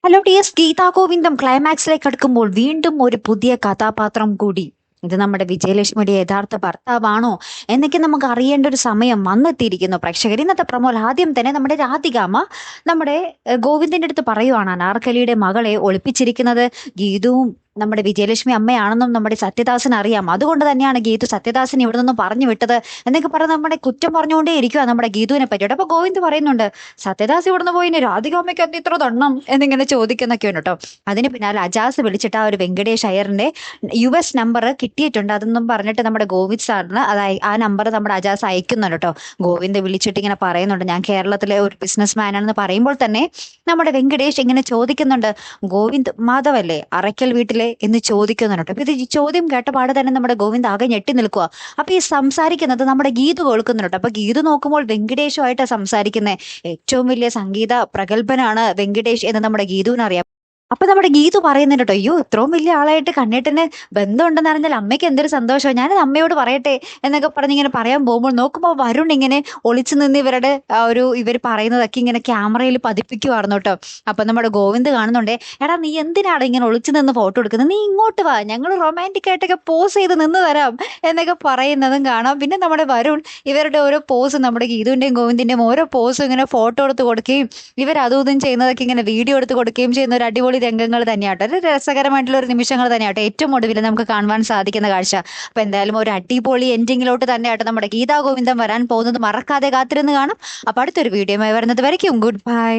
Hello TS Gita ഗോവിന്ദം ക്ലൈമാക്സിലേക്ക് അടുക്കുമ്പോൾ വീണ്ടും ഒരു പുതിയ കഥാപാത്രം കൂടി. ഇത് നമ്മുടെ വിജയലക്ഷ്മിയുടെ യഥാർത്ഥ ഭർത്താവാണോ എന്നൊക്കെ നമുക്ക് അറിയേണ്ട ഒരു സമയം വന്നെത്തിയിരിക്കുന്നു പ്രേക്ഷകർ. ഇന്നത്തെ പ്രമോൽ ആദ്യം തന്നെ നമ്മുടെ രാധികാമ്മ നമ്മുടെ ഗോവിന്ദന്റെ അടുത്ത് പറയുവാണ് അനാർക്കലിയുടെ മകളെ ഒളിപ്പിച്ചിരിക്കുന്നത് ഗീതുവും നമ്മുടെ വിജയലക്ഷ്മി അമ്മയാണെന്നും നമ്മുടെ സത്യദാസൻ അറിയാം. അതുകൊണ്ട് തന്നെയാണ് ഗീതു സത്യദാസൻ ഇവിടെ നിന്നും പറഞ്ഞു വിട്ടത് എന്നൊക്കെ പറഞ്ഞ് നമ്മുടെ കുറ്റം പറഞ്ഞുകൊണ്ടേ ഇരിക്കുക നമ്മുടെ ഗീതുവിനെ പറ്റിയിട്ട്. അപ്പൊ ഗോവിന്ദ് പറയുന്നുണ്ട് സത്യദാസ് ഇവിടുന്ന് പോയി രാധികാമ്മയ്ക്ക് എന്ത് ഇത്ര ദണ്ണം എന്നിങ്ങനെ ചോദിക്കുന്നൊക്കെ ഉണ്ട് കേട്ടോ. അതിന് പിന്നാലെ അജാസ് വിളിച്ചിട്ട് ആ ഒരു വെങ്കടേഷ് അയ്യറിന്റെ US നമ്പർ കിട്ടിയിട്ടുണ്ട് അതെന്നും പറഞ്ഞിട്ട് നമ്മുടെ ഗോവിന്ദ് സാറിന് ആ നമ്പർ നമ്മുടെ അജാസ് അയക്കുന്നുണ്ട് കേട്ടോ. ഗോവിന്ദ് വിളിച്ചിട്ട് ഇങ്ങനെ പറയുന്നുണ്ട് ഞാൻ കേരളത്തിലെ ഒരു ബിസിനസ് മാൻ ആണെന്ന് പറയുമ്പോൾ തന്നെ നമ്മുടെ വെങ്കടേഷ് ഇങ്ങനെ ചോദിക്കുന്നുണ്ട് ഗോവിന്ദ് മാധവല്ലേ അറയ്ക്കൽ വീട്ടിലെ എന്ന് ചോദിക്കുന്നുണ്ട്. അപ്പൊ ഇത് ഈ ചോദ്യം കേട്ട പാടെ തന്നെ നമ്മുടെ ഗോവിന്ദ് ആകെ ഞെട്ടി നിൽക്കുക. അപ്പൊ ഈ സംസാരിക്കുന്നത് നമ്മുടെ ഗീതു കേൾക്കുന്നുണ്ട്. അപ്പൊ ഗീതു നോക്കുമ്പോൾ വെങ്കടേഷുമായിട്ടാണ് സംസാരിക്കുന്നത്. ഏറ്റവും വലിയ സംഗീത പ്രഗത്ഭനാണ് വെങ്കടേഷ് എന്ന് നമ്മുടെ ഗീതുവിന് അറിയാം. അപ്പൊ നമ്മുടെ ഗീതു പറയുന്നുണ്ട് കേട്ടോ അയ്യോ ഇത്രയും വലിയ ആളായിട്ട് കണ്ണേട്ടന് ബന്ധമുണ്ടെന്ന് അറിഞ്ഞാൽ അമ്മയ്ക്ക് എന്തൊരു സന്തോഷം, ഞാനത് അമ്മയോട് പറയട്ടെ എന്നൊക്കെ പറഞ്ഞ് ഇങ്ങനെ പറയാൻ പോകുമ്പോൾ നോക്കുമ്പോൾ വരുൺ ഇങ്ങനെ ഒളിച്ചു നിന്ന് ഇവരുടെ ഇവർ പറയുന്നതൊക്കെ ഇങ്ങനെ ക്യാമറയിൽ പതിപ്പിക്കുവായിരുന്നു കേട്ടോ. അപ്പൊ നമ്മുടെ ഗോവിന്ദ് കാണുന്നുണ്ടേ എടാ നീ എന്തിനാണ് ഇങ്ങനെ ഒളിച്ചു നിന്ന് ഫോട്ടോ എടുക്കുന്നത്, നീ ഇങ്ങോട്ട് വാ ഞങ്ങൾ റൊമാൻറ്റിക് ആയിട്ടൊക്കെ പോസ് ചെയ്ത് നിന്ന് തരാം എന്നൊക്കെ പറയുന്നതും കാണാം. പിന്നെ നമ്മുടെ വരുൺ ഇവരുടെ ഓരോ പോസ് നമ്മുടെ ഗീതുവിന്റെയും ഗോവിന്ദിന്റെയും ഓരോ പോസും ഇങ്ങനെ ഫോട്ടോ എടുത്ത് കൊടുക്കുകയും ഇവർ അതും ഇതും ചെയ്യുന്നതൊക്കെ ഇങ്ങനെ വീഡിയോ എടുത്ത് കൊടുക്കുകയും ചെയ്യുന്ന ഒരു അടിപൊളി രംഗങ്ങൾ തന്നെയാട്ടോ. ഒരു രസകരമായിട്ടുള്ള ഒരു നിമിഷങ്ങൾ തന്നെയാട്ടോ ഏറ്റവും ഒടുവിൽ നമുക്ക് കാണുവാൻ സാധിക്കുന്ന കാഴ്ച. അപ്പൊ എന്തായാലും ഒരു അടിപൊളി എൻഡിങ്ങിലോട്ട് തന്നെയാട്ടോ നമ്മുടെ ഗീതാ ഗോവിന്ദം വരാൻ പോകുന്നത്. മറക്കാതെ കാത്തിരുന്ന് കാണും. അപ്പൊ അടുത്തൊരു വീഡിയോയുമായി വരുന്നത് വരയ്ക്കും ഗുഡ് ബൈ.